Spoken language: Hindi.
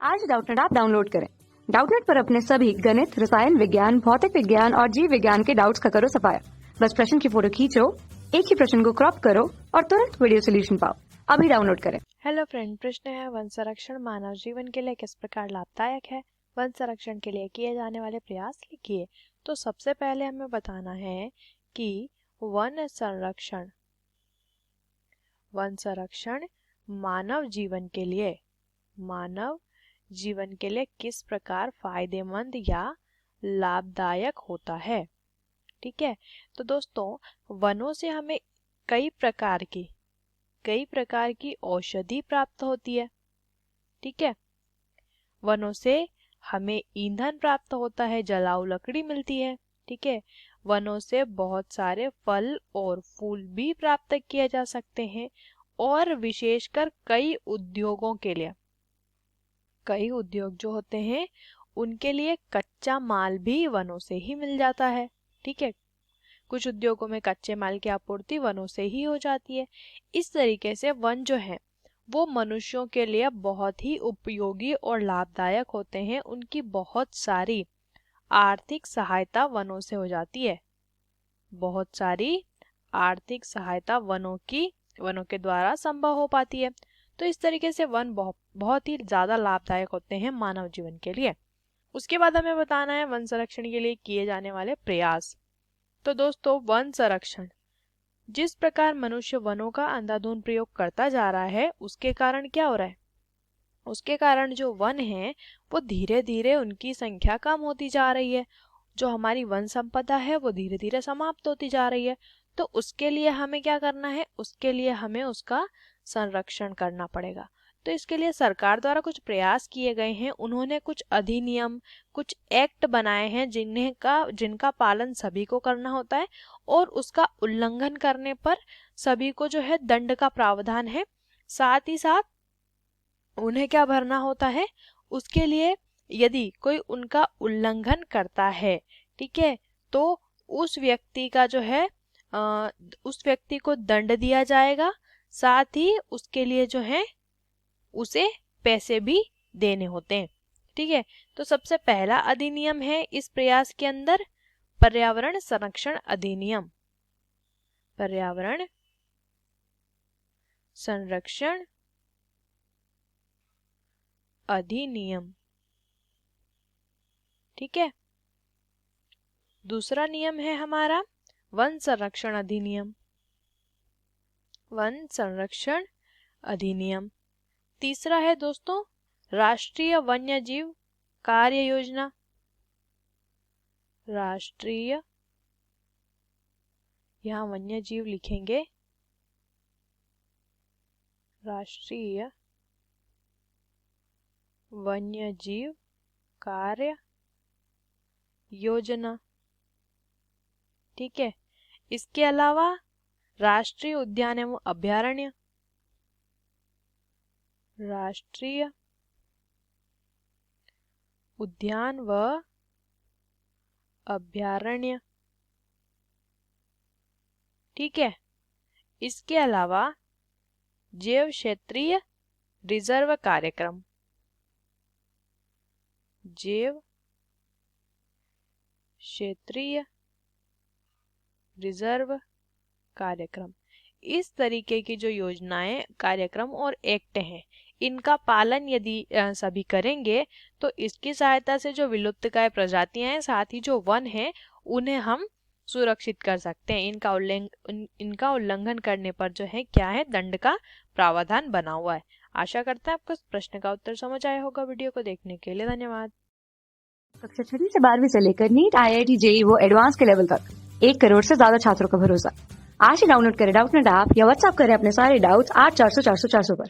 आज डाउटनेट ऐप डाउनलोड करें। डाउटनेट पर अपने सभी गणित, रसायन विज्ञान, भौतिक विज्ञान और जीव विज्ञान के डाउट्स का करो सफाया। बस प्रश्न की फोटो खींचो, एक ही प्रश्न को क्रॉप करो और तुरंत वीडियो सोल्यूशन पाओ। अभी डाउनलोड करें। हेलो फ्रेंड, प्रश्न है वन संरक्षण मानव जीवन के लिए किस प्रकार लाभदायक है। वन संरक्षण के लिए किए जाने वाले प्रयास लिखिए। तो सबसे पहले हमें बताना है कि वन संरक्षण मानव जीवन के लिए किस प्रकार फायदेमंद या लाभदायक होता है। ठीक है, तो दोस्तों वनों से हमें कई प्रकार की औषधि प्राप्त होती है। ठीक है, वनों से हमें ईंधन प्राप्त होता है, जलाऊ लकड़ी मिलती है। ठीक है, वनों से बहुत सारे फल और फूल भी प्राप्त किए जा सकते हैं और विशेषकर कई उद्योग जो होते हैं उनके लिए कच्चा माल भी वनों से ही मिल जाता है। ठीक है, कुछ उद्योगों में कच्चे माल की आपूर्ति वनों से ही हो जाती है। इस तरीके से वन जो है वो मनुष्यों के लिए बहुत ही उपयोगी और लाभदायक होते हैं। उनकी बहुत सारी आर्थिक सहायता वनों से हो जाती है। बहुत सारी आर्थिक सहायता वनों के द्वारा संभव हो पाती है। तो इस तरीके से वन बहुत ही ज्यादा लाभदायक होते हैं मानव जीवन के लिए। उसके बाद हमें बताना है वन संरक्षण के लिए किए जाने वाले प्रयास। तो दोस्तों वन संरक्षण, जिस प्रकार मनुष्य वनों का अंधाधुंध प्रयोग करता जा रहा है उसके कारण क्या हो रहा है, उसके कारण जो वन है वो धीरे धीरे उनकी संख्या कम होती जा रही है। जो हमारी वन संपदा है वो धीरे धीरे समाप्त होती जा रही है। तो उसके लिए हमें क्या करना है, उसके लिए हमें उसका संरक्षण करना पड़ेगा। तो इसके लिए सरकार द्वारा कुछ प्रयास किए गए हैं। उन्होंने कुछ अधिनियम, कुछ एक्ट बनाए हैं जिनका पालन सभी को करना होता है और उसका उल्लंघन करने पर सभी को जो है दंड का प्रावधान है। साथ ही साथ उन्हें क्या भरना होता है, उसके लिए यदि कोई उनका उल्लंघन करता है, ठीक है, तो उस व्यक्ति का जो है उस व्यक्ति को दंड दिया जाएगा। साथ ही उसके लिए जो है उसे पैसे भी देने होते हैं। ठीक है, तो सबसे पहला अधिनियम है इस प्रयास के अंदर पर्यावरण संरक्षण अधिनियम। पर्यावरण संरक्षण अधिनियम। ठीक है, दूसरा नियम है हमारा वन संरक्षण अधिनियम। वन संरक्षण अधिनियम। तीसरा है दोस्तों राष्ट्रीय वन्यजीव कार्य योजना। राष्ट्रीय, यहाँ वन्यजीव लिखेंगे, राष्ट्रीय वन्यजीव कार्य योजना। ठीक है, इसके अलावा राष्ट्रीय उद्यान एवं अभयारण्य। राष्ट्रीय उद्यान व अभयारण्य। ठीक है, इसके अलावा जैव क्षेत्रीय रिजर्व कार्यक्रम। जैव क्षेत्रीय रिजर्व कार्यक्रम। इस तरीके की जो योजनाएं, कार्यक्रम और एक्ट हैं, इनका पालन यदि सभी करेंगे तो इसकी सहायता से जो विलुप्तप्राय प्रजातियां हैं, साथ ही जो वन है, उन्हें हम सुरक्षित कर सकते हैं। इनका उल्लंघन करने पर जो है क्या है, दंड का प्रावधान बना हुआ है। आशा करते हैं आपको इस प्रश्न का उत्तर समझ आया होगा। वीडियो को देखने के लिए धन्यवाद। कक्षा 6 से 12वीं से लेकर नीट, IIT, JEE वो एडवांस के लेवल तक 1 करोड़ से ज्यादा छात्रों का भरोसा। आज ही डाउनलोड करें डाउटनेट ऐप या व्हाट्सएप करें अपने सारे डाउट्स 8400 400 400 पर।